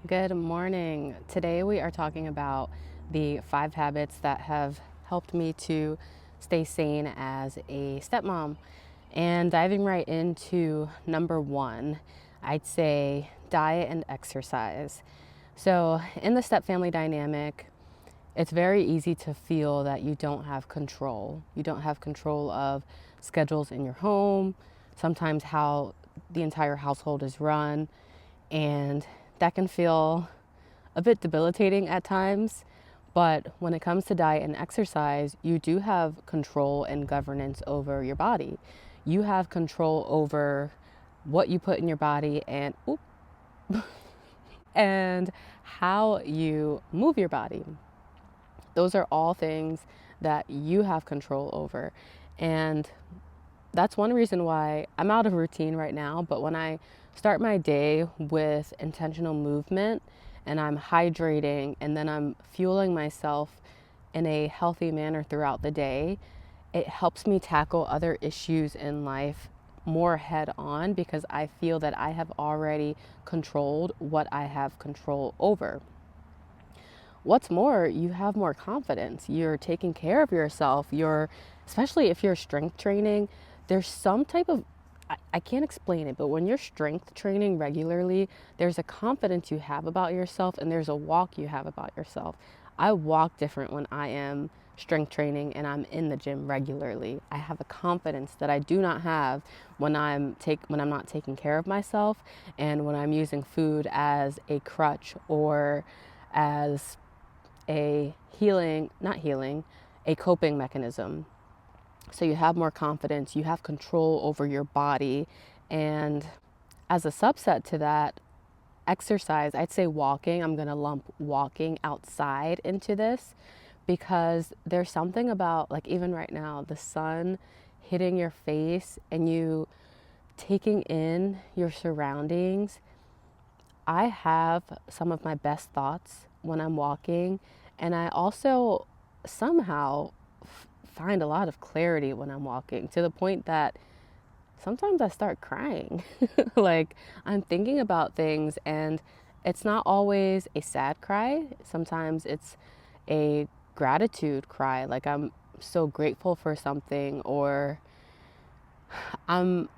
Good morning. Today we are talking about the 5 habits that have helped me to stay sane as a stepmom. And diving right into number one, I'd say diet and exercise. So, in the step family dynamic, it's very easy to feel that you don't have control. You don't have control of schedules in your home, sometimes how the entire household is run, and that can feel a bit debilitating at times. But when it comes to diet and exercise, you do have control and governance over your body. You have control over what you put in your body and how you move your body. Those are all things that you have control over. And that's one reason why I'm out of routine right now. But when I start my day with intentional movement and I'm hydrating and then I'm fueling myself in a healthy manner throughout the day, it helps me tackle other issues in life more head on because I feel that I have already controlled what I have control over. What's more, you have more confidence. You're taking care of yourself. Especially if you're strength training, there's some type of, I can't explain it, but when you're strength training regularly, there's a confidence you have about yourself and there's a walk you have about yourself. I walk different when I am strength training and I'm in the gym regularly. I have a confidence that I do not have when when I'm not taking care of myself and when I'm using food as a crutch or as a coping mechanism. So you have more confidence, you have control over your body. And as a subset to that, exercise, I'd say walking. I'm going to lump walking outside into this because there's something about, like, even right now, the sun hitting your face and you taking in your surroundings. I have some of my best thoughts when I'm walking, and I also somehow find a lot of clarity when I'm walking to the point that sometimes I start crying. Like, I'm thinking about things, and it's not always a sad cry. Sometimes it's a gratitude cry, like I'm so grateful for something, or I'm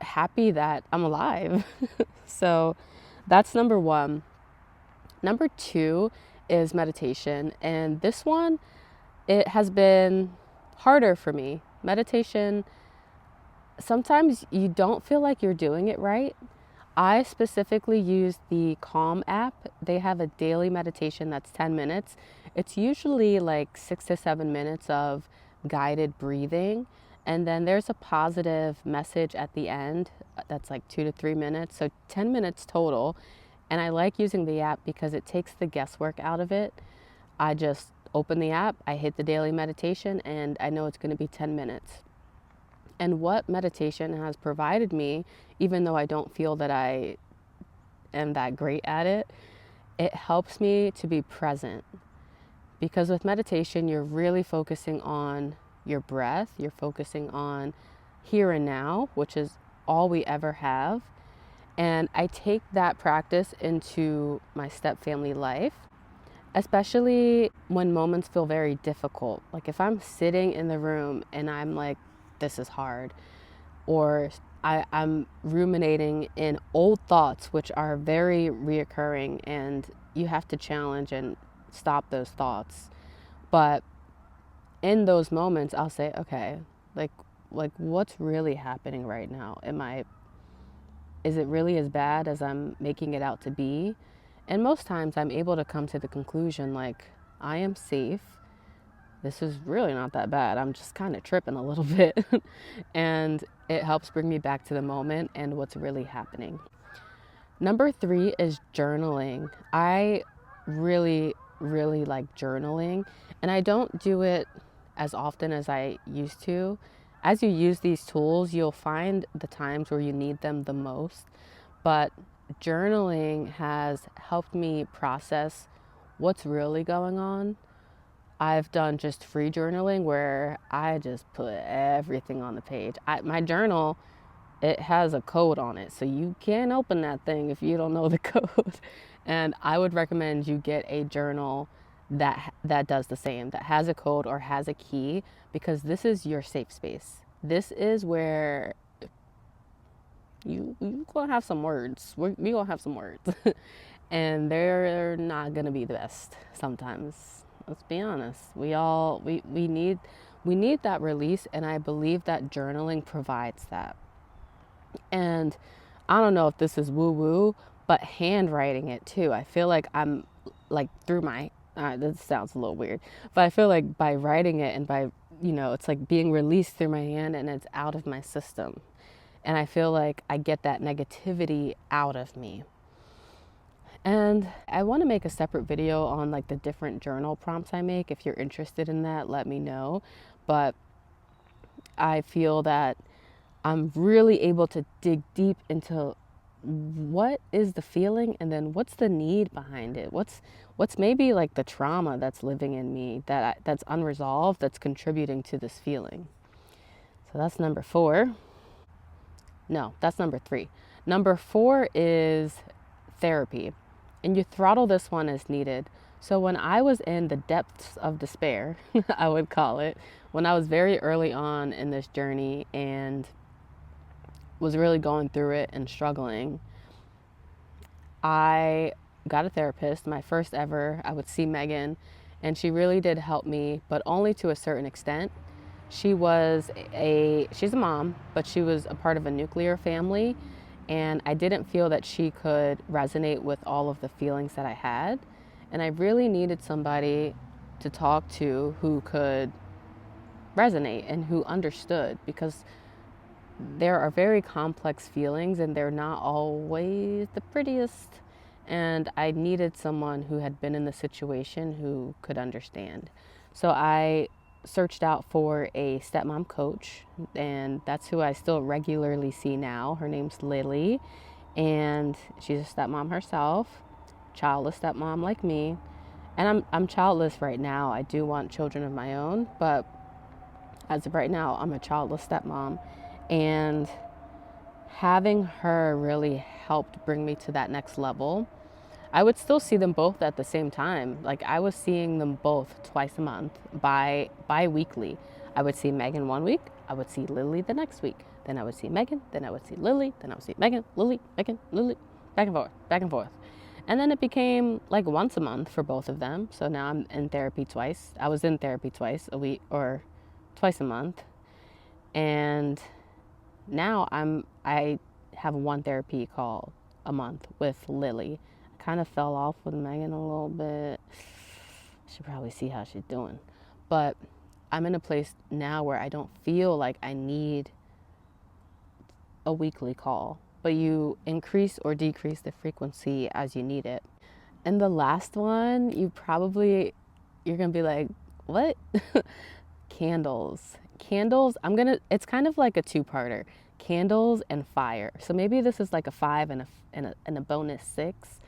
happy that I'm alive. So that's number one. Number two is meditation. And this one, it has been harder for me. Meditation, sometimes you don't feel like you're doing it right. I specifically use the Calm app. They have a daily meditation that's 10 minutes. It's usually like 6 to 7 minutes of guided breathing. And then there's a positive message at the end that's like 2 to 3 minutes. So 10 minutes total. And I like using the app because it takes the guesswork out of it. I just open the app, I hit the daily meditation, and I know it's going to be 10 minutes. And what meditation has provided me, even though I don't feel that I am that great at it, it helps me to be present. Because with meditation, you're really focusing on your breath, you're focusing on here and now, which is all we ever have. And I take that practice into my step family life, especially when moments feel very difficult. Like if I'm sitting in the room and I'm like, this is hard, or I'm ruminating in old thoughts, which are very reoccurring, and you have to challenge and stop those thoughts. But in those moments, I'll say, okay, like, what's really happening right now? Is it really as bad as I'm making it out to be? And most times I'm able to come to the conclusion, like, I am safe. This is really not that bad. I'm just kind of tripping a little bit. And it helps bring me back to the moment and what's really happening. Number three is journaling. I really, really like journaling, and I don't do it as often as I used to. As you use these tools, you'll find the times where you need them the most, but journaling has helped me process what's really going on. I've done just free journaling where I just put everything on the page. My journal, it has a code on it, so you can't open that thing if you don't know the code. And I would recommend you get a journal that does the same, that has a code or has a key, because this is your safe space. This is where you gonna have some words. We gonna have some words, and they're not gonna be the best sometimes. Let's be honest. We need that release, and I believe that journaling provides that. And I don't know if this is woo woo, but handwriting it too. I feel like I'm like through my, this sounds a little weird, but I feel like by writing it and by, it's like being released through my hand and it's out of my system. And I feel like I get that negativity out of me. And I want to make a separate video on like the different journal prompts I make. If you're interested in that, let me know. But I feel that I'm really able to dig deep into what is the feeling and then what's the need behind it. What's maybe like the trauma that's living in me that's unresolved, that's contributing to this feeling. So that's number 4. No, that's number 3. Number 4 is therapy. And you throttle this one as needed. So when I was in the depths of despair, I would call it, when I was very early on in this journey and was really going through it and struggling, I got a therapist, my first ever. I would see Megan, and she really did help me, but only to a certain extent. She's a mom, but she was a part of a nuclear family, and I didn't feel that she could resonate with all of the feelings that I had. And I really needed somebody to talk to who could resonate and who understood, because there are very complex feelings and they're not always the prettiest. And I needed someone who had been in the situation who could understand. So I searched out for a stepmom coach, and that's who I still regularly see now. Her name's Lily, and she's a stepmom herself, childless stepmom like me. And I'm childless right now. I do want children of my own, but as of right now, I'm a childless stepmom. And having her really helped bring me to that next level. I would still see them both at the same time. Like I was seeing them both twice a month, bi-weekly. I would see Megan one week, I would see Lily the next week. Then I would see Megan, then I would see Lily, then I would see Megan, Lily, back and forth, back and forth. And then it became like once a month for both of them. So now I'm in therapy twice. I was in therapy twice a week or twice a month. And now I have one therapy call a month with Lily. I kind of fell off with Megan a little bit. I should probably see how she's doing. But I'm in a place now where I don't feel like I need a weekly call, but you increase or decrease the frequency as you need it. And the last one, you're gonna be like, what? Candles. It's kind of like a 2-parter. Candles and fire. So maybe this is like a 5 and a bonus 6.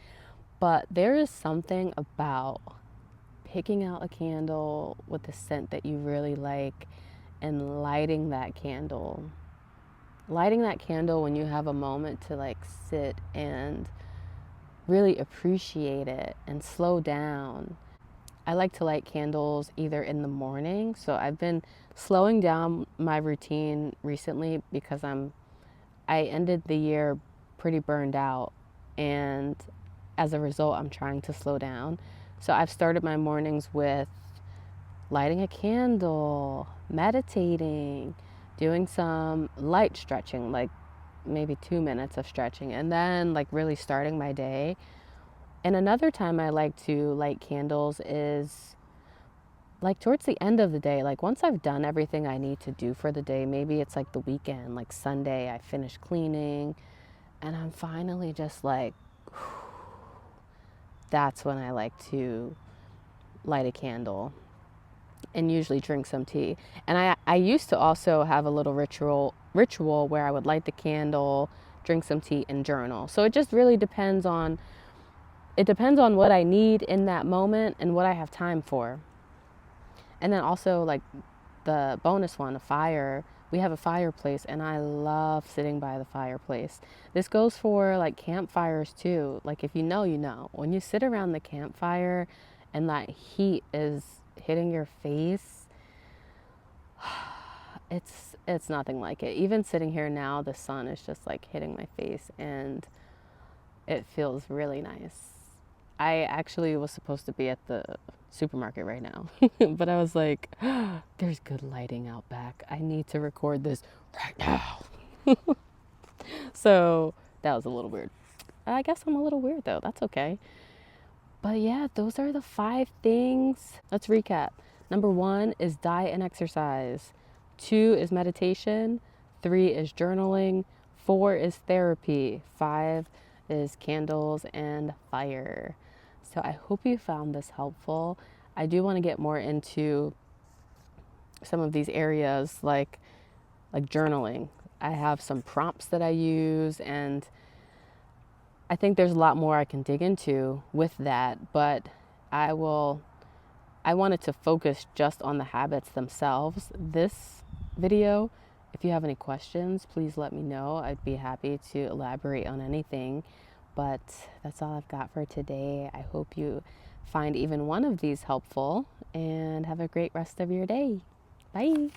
But there is something about picking out a candle with the scent that you really like and lighting that candle. Lighting that candle when you have a moment to like sit and really appreciate it and slow down. I like to light candles either in the morning. So I've been slowing down my routine recently because I ended the year pretty burned out, and as a result, I'm trying to slow down. So I've started my mornings with lighting a candle, meditating, doing some light stretching, like maybe 2 minutes of stretching, and then like really starting my day. And another time I like to light candles is like towards the end of the day, like once I've done everything I need to do for the day. Maybe it's like the weekend, like Sunday, I finished cleaning and I'm finally just like, that's when I like to light a candle and usually drink some tea. And I used to also have a little ritual where I would light the candle, drink some tea, and journal. So it just really depends on what I need in that moment and what I have time for. And then also like the bonus one, a fire. we have a fireplace, and I love sitting by the fireplace. This goes for like campfires too. Like if you know, you know. When you sit around the campfire and that heat is hitting your face, it's nothing like it. Even sitting here now, the sun is just like hitting my face and it feels really nice. I actually was supposed to be at the supermarket right now, but I was like, there's good lighting out back. I need to record this right now. So that was a little weird. I guess I'm a little weird though. That's okay. But yeah, those are the 5 things. Let's recap. Number 1 is diet and exercise. 2 is meditation. 3 is journaling. 4 is therapy. 5 is candles and fire. So I hope you found this helpful. I do want to get more into some of these areas like journaling. I have some prompts that I use, and I think there's a lot more I can dig into with that, but I wanted to focus just on the habits themselves this video. If you have any questions, please let me know. I'd be happy to elaborate on anything. But that's all I've got for today. I hope you find even one of these helpful and have a great rest of your day. Bye.